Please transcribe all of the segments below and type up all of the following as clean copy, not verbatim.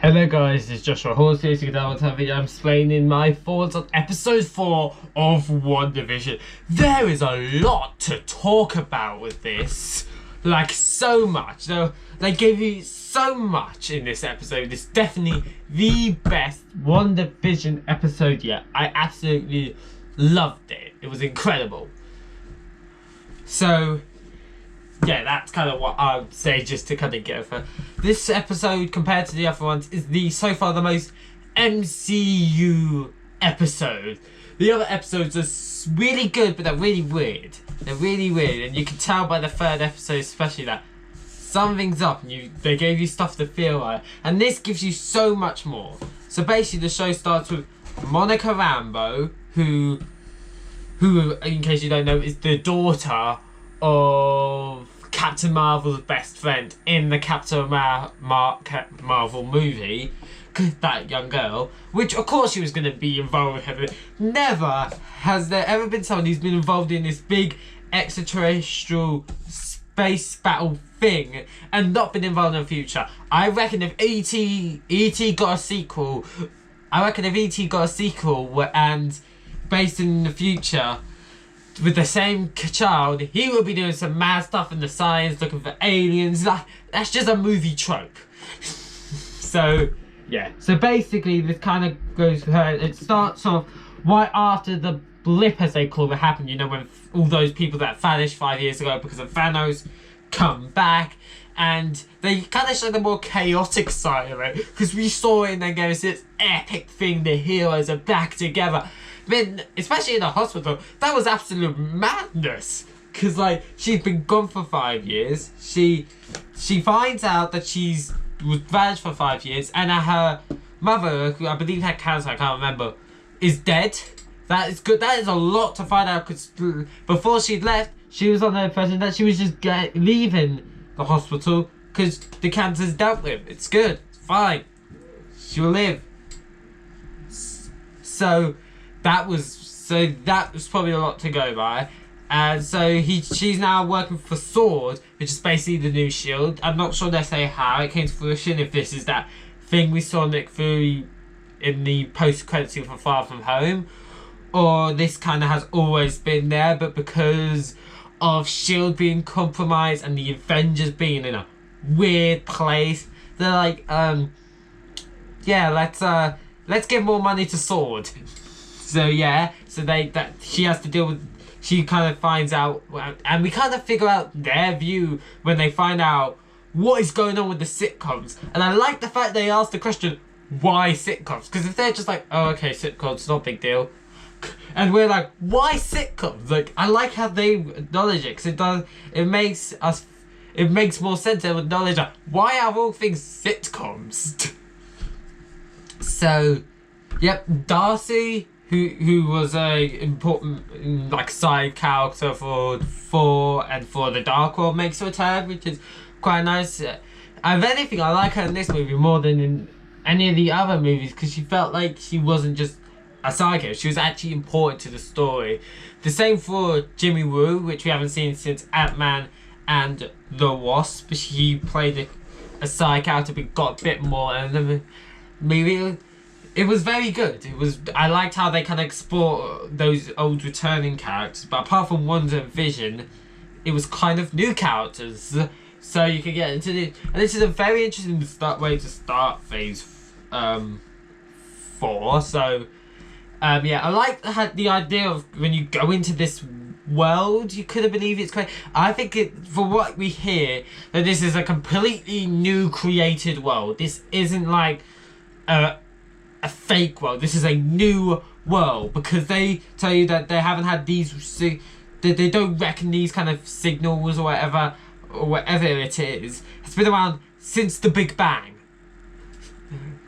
Hello guys, it's Joshua Hawes here. So you can tell I'm explaining my thoughts on episode 4 of WandaVision. There is a lot to talk about with this. Like, so much. They gave you so much in this episode. It's definitely the best WandaVision episode yet. I absolutely loved it. It was incredible. So yeah, that's kind of what I would say, just to kind of get over. This episode, compared to the other ones, is so far the most MCU episode. The other episodes are really good, but they're really weird. They're really weird, and you can tell by the third episode especially that something's up, and they gave you stuff to feel like. And this gives you so much more. So basically the show starts with Monica Rambeau, who in case you don't know, is the daughter of Captain Marvel's best friend in the Captain Marvel movie, that young girl, which of course she was going to be involved with. Never has there ever been someone who's been involved in this big extraterrestrial space battle thing and not been involved in the future. I reckon if E.T. got a sequel, and based in the future, with the same child, he will be doing some mad stuff in the science, looking for aliens. That's just a movie trope. So yeah. So basically, this kind of goes for her. It starts off right after the blip, as they call it, happened. You know, when all those people that vanished 5 years ago because of Thanos come back, and they kind of show the more chaotic side of it, because we saw in there goes this epic thing. The heroes are back together. Then, especially in the hospital, that was absolute madness. Cause like, she's been gone for 5 years. She finds out that was vanished for 5 years, and her mother, who I believe had cancer, I can't remember, is dead. That is good. That is a lot to find out. Cause before she left, she was on the impression that she was just leaving the hospital because the cancer's dealt with. It's good. It's fine. She'll live. So that was probably a lot to go by. And so she's now working for SWORD, which is basically the new SHIELD. I'm not sure they say how it came to fruition, if this is that thing we saw Nick Fury in the post-credits scene for Far From Home, or this kind of has always been there, but because of SHIELD being compromised and the Avengers being in a weird place, they're like, yeah, let's give more money to SWORD. So yeah, she has to deal with. She kind of finds out, and we kind of figure out their view when they find out what is going on with the sitcoms. And I like the fact they asked the question, why sitcoms? Because if they're just like, oh, okay, sitcoms, not a big deal, and we're like, why sitcoms? Like, I like how they acknowledge it, because it makes more sense to acknowledge that. Why are all things sitcoms? So, yep, Darcy, who was a important like side character for the Dark World, makes a return, which is quite nice. If anything, I like her in this movie more than in any of the other movies, because she felt like she wasn't just a side character, she was actually important to the story. The same for Jimmy Woo, which we haven't seen since Ant-Man and the Wasp. She played a side character but got a bit more, and the movie, it was very good. I liked how they kind of explore those old returning characters, but apart from WandaVision, it was kind of new characters. So you can get into it, and this is a very interesting way to start phase 4. So yeah, I like the idea of when you go into this world, you couldn't believe it's crazy. I think for what we hear, that this is a completely new created world. This isn't like a fake world. This is a new world, because they tell you that they haven't had these, they don't reckon these kind of signals or whatever it is. It's been around since the Big Bang.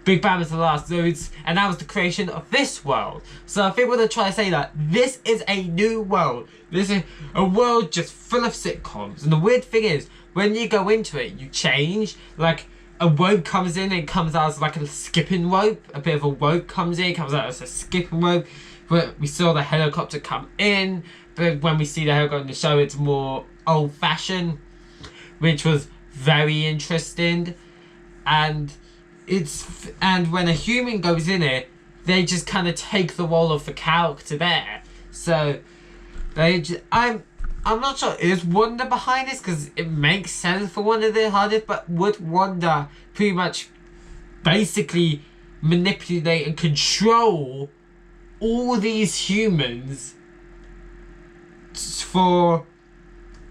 Big Bang was the last, and that was the creation of this world. So I think we're gonna try to say that this is a new world. This is a world just full of sitcoms. And the weird thing is, when you go into it, you change. Like, a rope comes in, it comes out as like a skipping rope. A bit of a rope comes in, it comes out as a skipping rope. But we saw the helicopter come in, but when we see the helicopter in the show, it's more old-fashioned, which was very interesting. And and when a human goes in it, they just kind of take the role of the character there. So I'm not sure, is Wanda behind this? Because it makes sense for Wanda to hide it, but would Wanda pretty much basically manipulate and control all these humans for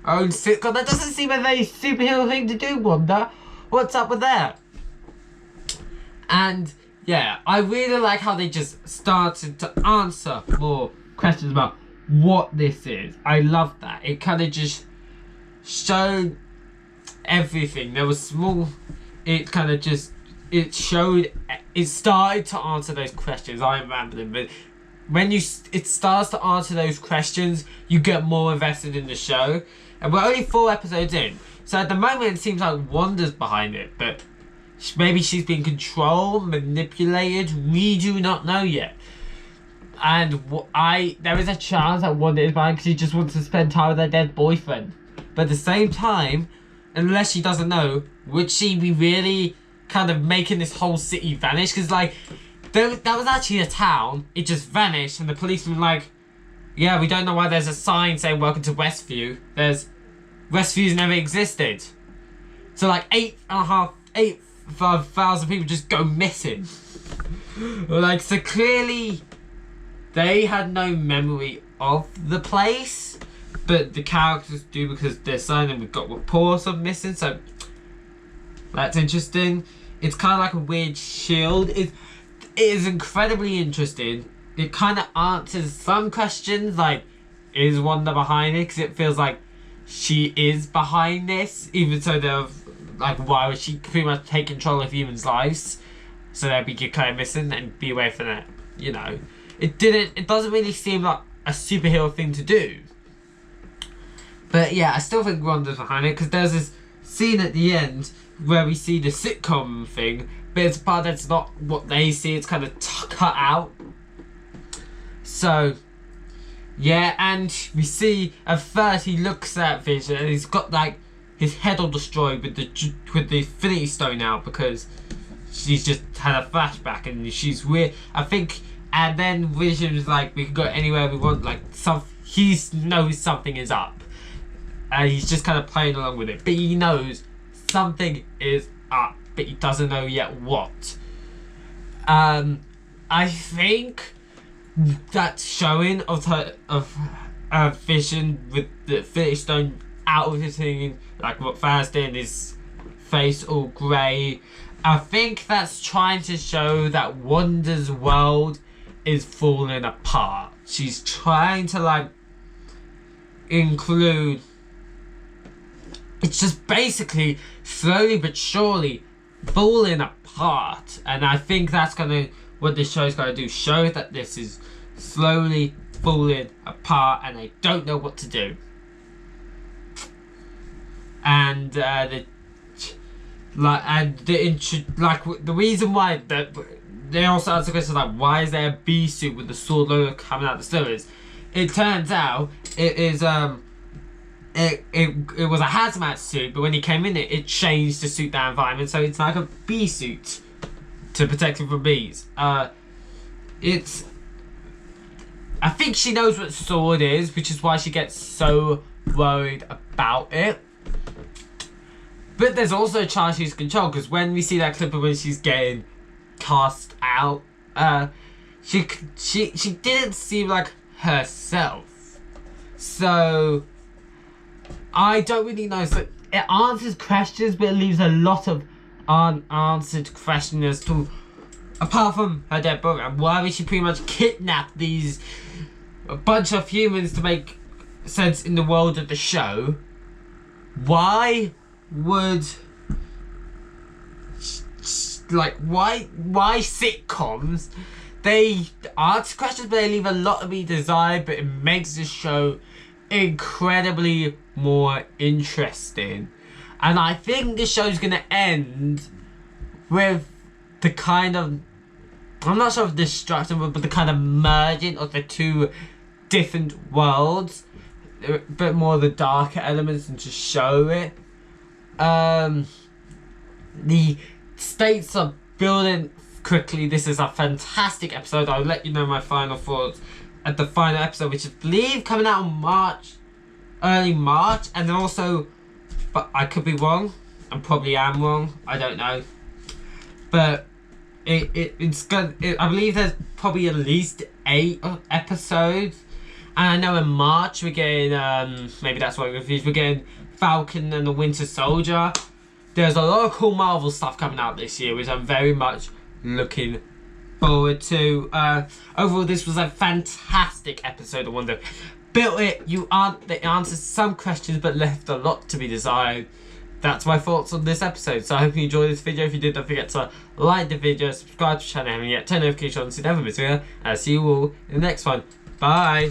her own sitcom? That doesn't seem a very superhero thing to do, Wanda. What's up with that? And yeah, I really like how they just started to answer more questions about what this is. I love that. It kind of just showed everything. There was small, it kind of just, it started to answer those questions. I remember them, but when it starts to answer those questions, you get more invested in the show. And we're only 4 episodes in, so at the moment it seems like Wanda's behind it, but maybe she's been controlled, manipulated. We do not know yet. And there is a chance that Wanda is behind because she just wants to spend time with her dead boyfriend. But at the same time, unless she doesn't know, would she be really kind of making this whole city vanish? Because like, that was actually a town. It just vanished, and the policeman were like, yeah, we don't know why there's a sign saying welcome to Westview. Westview's never existed. So like 8,500 people just go missing. Like, so clearly they had no memory of the place, but the characters do because they're saying we've got reports of missing, so that's interesting. It's kind of like a weird shield. It is incredibly interesting. It kind of answers some questions, like, is Wanda behind it? Because it feels like she is behind this, even so they're like, why would she pretty much take control of humans' lives so they'd be kind of missing and be away from it, you know? It doesn't really seem like a superhero thing to do. But yeah, I still think Wanda's behind it, because there's this scene at the end where we see the sitcom thing, but it's part that's not what they see, it's kind of cut out. So yeah, and we see at first he looks at Vision and he's got like his head all destroyed with the Infinity Stone out, because she's just had a flashback and she's weird, I think. And then Vision's like, we can go anywhere we want, like he knows something is up, and he's just kind of playing along with it, but he knows something is up, but he doesn't know yet what. I think that showing of Vision with the Infinity Stone out of his thing, like what Thursday and his face all grey, I think that's trying to show that Wanda's world is falling apart. She's trying to like include, it's just basically slowly but surely falling apart, and I think that's what this show's gonna do, show that this is slowly falling apart and they don't know what to do. And the reason why they also answer questions like, why is there a bee suit with the sword logo coming out the sewers? It turns out it is it was a hazmat suit, but when he came in it changed to suit that environment, so it's like a bee suit to protect him from bees. I think she knows what sword is, which is why she gets so worried about it. But there's also a chance she's controlled, because when we see that clip of when she's getting cast out, she didn't seem like herself. So I don't really know. So it answers questions, but it leaves a lot of unanswered questions as to, apart from her dead brother, and why would she pretty much kidnap a bunch of humans to make sense in the world of the show? Why would, like, why sitcoms, they answer questions but they leave a lot to be desired, but it makes the show incredibly more interesting. And I think this show's gonna end with the kind of, I'm not sure if destruction, but the kind of merging of the two different worlds, a bit more of the darker elements, and to show it. The stakes are building quickly. This is a fantastic episode. I'll let you know my final thoughts at the final episode, which I believe coming out in March, early March, and then also, but I could be wrong. I probably am wrong. I don't know, but it's good. I believe there's probably at least 8 episodes, and I know in March we're getting maybe that's why we're confused. We're getting Falcon and the Winter Soldier. There's a lot of cool Marvel stuff coming out this year, which I'm very much looking forward to. Overall, this was a fantastic episode of Wonder. Built it. They answered some questions, but left a lot to be desired. That's my thoughts on this episode. So I hope you enjoyed this video. If you did, don't forget to like the video, subscribe to the channel, and yet turn notifications on so you never miss a video. And I'll see you all in the next one. Bye.